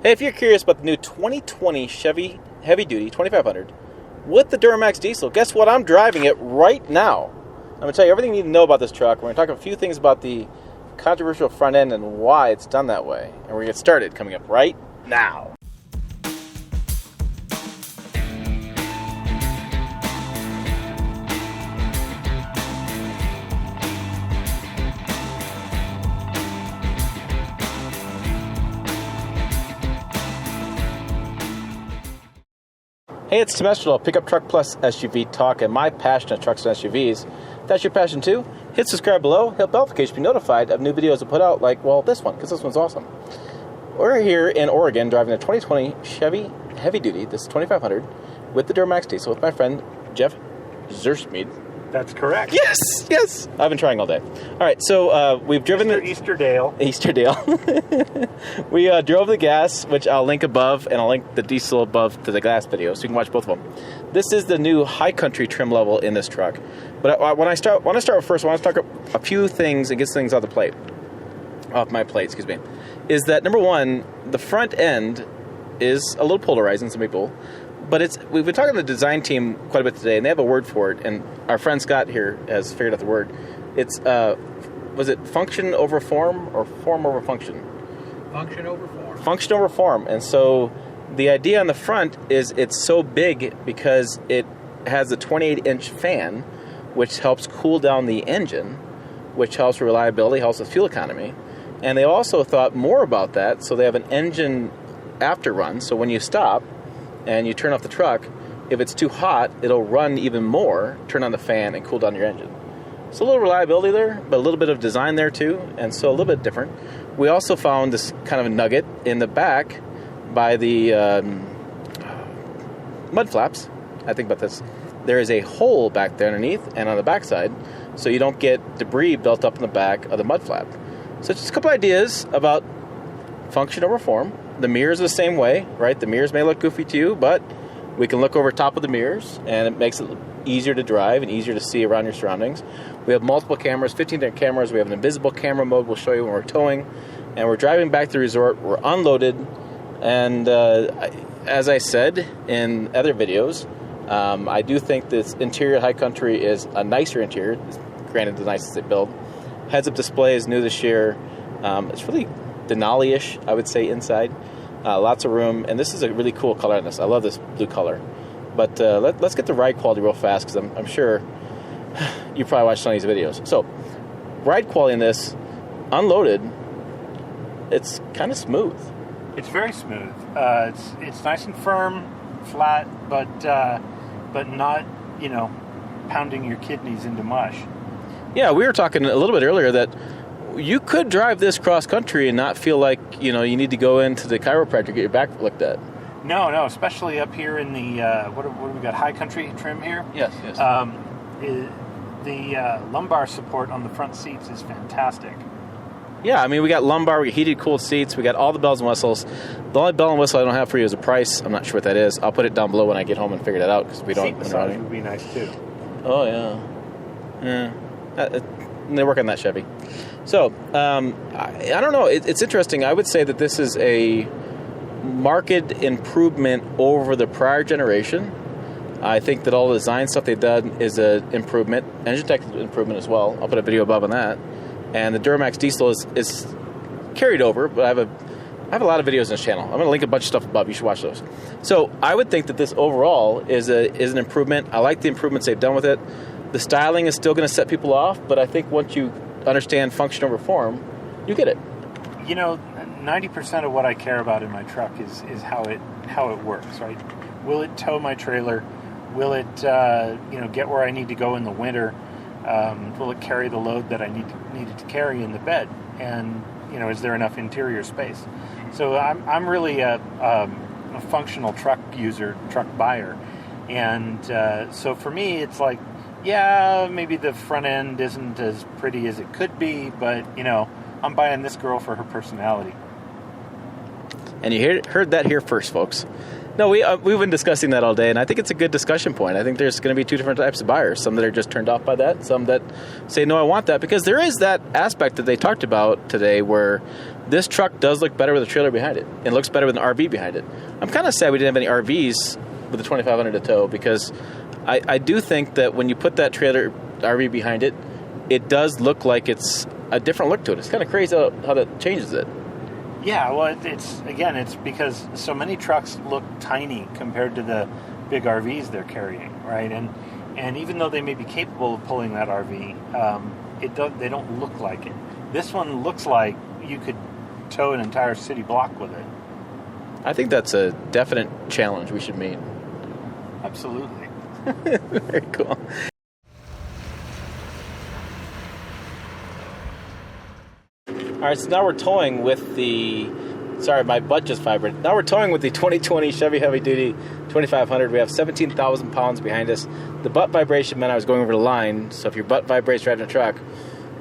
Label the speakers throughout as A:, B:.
A: Hey, if you're curious about the new 2020 Chevy Heavy Duty 2500 with the Duramax Diesel, guess what? I'm driving it right now. I'm going to tell you everything you need to know about this truck. We're going to talk a few things about the controversial front end and why it's done that way. And we're going to get started coming up right now. Hey, it's Temestral, Pickup Truck Plus SUV Talk, and my passion of trucks and SUVs. If that's your passion too, hit subscribe below, hit bell notification to be notified of new videos I put out, like, well, this one, because this one's awesome. We're here in Oregon driving a 2020 Chevy Heavy Duty, this 2500, with the Duramax Diesel with my friend Jeff Zurschmeide.
B: That's correct.
A: Yes. I've been trying all day. All right, so we've driven
B: Easterdale.
A: We drove the gas, which I'll link above, and I'll link the diesel above to the gas video, so you can watch both of them. This is the new high country trim level in this truck. But when I start first, I want to talk a few things and get things off my plate, is that number one, the front end is a little polarizing, some people. But we've been talking to the design team quite a bit today, and they have a word for it. And our friend Scott here has figured out the word. It's, was it function over form or form over function?
B: Function over form.
A: Function over form. And so the idea on the front is it's so big because it has a 28-inch fan, which helps cool down the engine, which helps with reliability, helps with fuel economy. And they also thought more about that, so they have an engine after run. So when you stop and you turn off the truck, if it's too hot, it'll run even more, turn on the fan, and cool down your engine. So a little reliability there, but a little bit of design there too, and so a little bit different. We also found this kind of a nugget in the back by the mud flaps. I think about this. There is a hole back there underneath and on the back side, so you don't get debris built up in the back of the mud flap. So just a couple ideas about function over form. The mirrors are the same way, right? The mirrors may look goofy to you, but we can look over top of the mirrors, and it makes it easier to drive and easier to see around your surroundings. We have multiple cameras, 15 different cameras. We have an invisible camera mode we'll show you when we're towing. And we're driving back to the resort. We're unloaded. And as I said in other videos, I do think this interior high country is a nicer interior. Granted, the nicest they build. Heads-up display is new this year. It's really Denali-ish, I would say, inside. Lots of room, and this is a really cool color on this. I love this blue color. But let's get the ride quality real fast, because I'm sure you probably watched some of these videos. So, ride quality in this, unloaded, it's kind of smooth.
B: It's very smooth. It's nice and firm, flat, but not, pounding your kidneys into mush.
A: Yeah, we were talking a little bit earlier that you could drive this cross country and not feel like, you need to go into the chiropractor to get your back looked at.
B: No, especially up here in the, what do we got, high country trim here?
A: Yes.
B: The lumbar support on the front seats is fantastic.
A: Yeah, we got lumbar, we got heated, cooled seats, we got all the bells and whistles. The only bell and whistle I don't have for you is a price. I'm not sure what that is. I'll put it down below when I get home and figure that out, because we don't.
B: Seat massage would be nice too.
A: Oh yeah. They work on that Chevy. So, I don't know. It's interesting. I would say that this is a marked improvement over the prior generation. I think that all the design stuff they've done is an improvement. Engine tech improvement as well. I'll put a video above on that. And the Duramax Diesel is carried over, but I have a lot of videos on this channel. I'm going to link a bunch of stuff above. You should watch those. So, I would think that this overall is an improvement. I like the improvements they've done with it. The styling is still going to set people off, but I think once you understand function over form, you get it.
B: 90% of what I care about in my truck is how it works, right? Will it tow my trailer? Will it get where I need to go in the winter? Will it carry the load that I needed to carry in the bed? And is there enough interior space? So I'm really a functional truck user, truck buyer, and so for me it's like, yeah, maybe the front end isn't as pretty as it could be, but, I'm buying this girl for her personality.
A: And you heard that here first, folks. No, we've been discussing that all day, and I think it's a good discussion point. I think there's going to be two different types of buyers. Some that are just turned off by that, some that say, no, I want that. Because there is that aspect that they talked about today where this truck does look better with a trailer behind it. It looks better with an RV behind it. I'm kind of sad we didn't have any RVs with the 2500 to tow, because I do think that when you put that trailer RV behind it, it does look like it's a different look to it. It's kind of crazy how that changes it.
B: Yeah, well, it's because so many trucks look tiny compared to the big RVs they're carrying, right? And even though they may be capable of pulling that RV, they don't look like it. This one looks like you could tow an entire city block with it.
A: I think that's a definite challenge we should meet.
B: Absolutely.
A: Very cool. All right, so now we're towing with the... Sorry, my butt just vibrated. Now we're towing with the 2020 Chevy Heavy Duty 2500. We have 17,000 pounds behind us. The butt vibration meant I was going over the line, so if your butt vibrates driving a truck,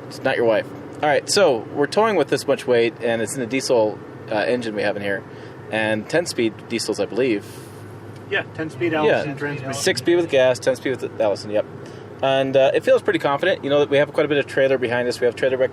A: it's not your wife. All right, so we're towing with this much weight, and it's in the diesel engine we have in here, and 10-speed diesels, I believe.
B: Yeah, 10-speed Allison transmission.
A: 6-speed with gas, 10-speed with Allison, yep. And it feels pretty confident. You know that we have quite a bit of trailer behind us. We have trailer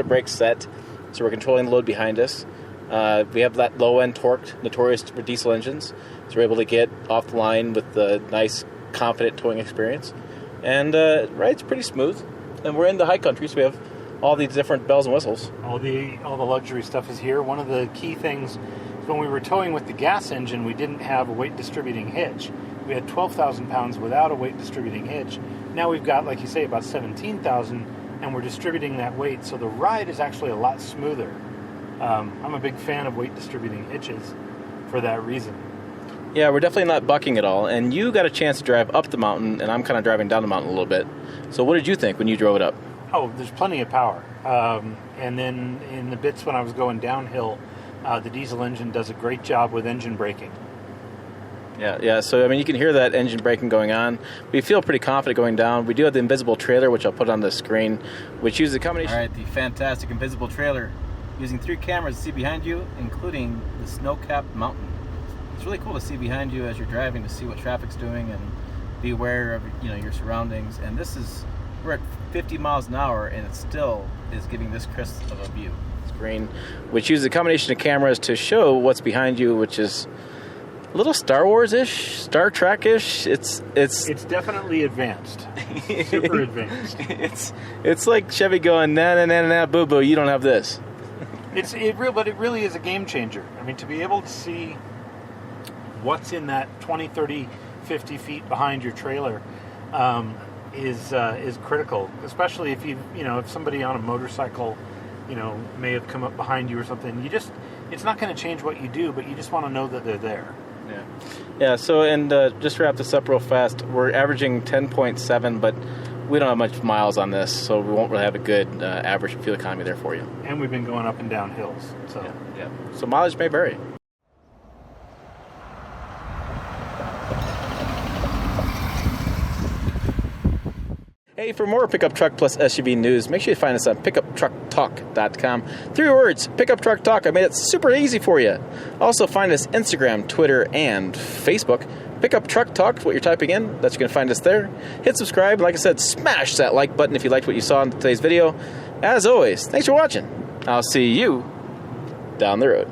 A: brakes set, so we're controlling the load behind us. We have that low-end torque, notorious for diesel engines, so we're able to get off the line with the nice, confident towing experience. And ride's pretty smooth. And we're in the high country, so we have all these different bells and whistles.
B: All the luxury stuff is here. One of the key things is when we were towing with the gas engine, we didn't have a weight distributing hitch. We had 12,000 pounds without a weight distributing hitch. Now we've got, like you say, about 17,000, and we're distributing that weight, so the ride is actually a lot smoother. I'm a big fan of weight distributing hitches for that reason.
A: Yeah, we're definitely not bucking at all, and you got a chance to drive up the mountain, and I'm kind of driving down the mountain a little bit. So what did you think when you drove it up?
B: Oh, there's plenty of power. And then in the bits when I was going downhill, the diesel engine does a great job with engine braking.
A: Yeah. So, I mean, you can hear that engine braking going on. We feel pretty confident going down. We do have the invisible trailer, which I'll put on the screen, which uses a combination... All right, the fantastic invisible trailer, using 3 cameras to see behind you, including the snow-capped mountain. It's really cool to see behind you as you're driving, to see what traffic's doing and be aware of your surroundings. And we're at 50 miles an hour, and it still is giving this crisp of a view. Screen, which uses a combination of cameras to show what's behind you, which is a little Star Wars-ish, Star Trek-ish. It's
B: definitely advanced. Super advanced.
A: It's like Chevy going, nah, boo-boo, you don't have this.
B: But it really is a game changer. I mean, to be able to see what's in that 20, 30, 50 feet behind your trailer is critical, especially if somebody on a motorcycle, may have come up behind you or something. It's not going to change what you do, but you just want to know that they're there.
A: Yeah. So, and just to wrap this up real fast, we're averaging 10.7, but we don't have much miles on this, so we won't really have a good average fuel economy there for you.
B: And we've been going up and down hills, so
A: yeah. So mileage may vary. Hey, for more pickup truck plus SUV news, make sure you find us on pickuptrucktalk.com. 3 words, Pickup Truck Talk. I made it super easy for you. Also, find us Instagram, Twitter, and Facebook. Pickup Truck Talk, what you're typing in, that's you're going to find us there. Hit subscribe. Like I said, smash that like button if you liked what you saw in today's video. As always, thanks for watching. I'll see you down the road.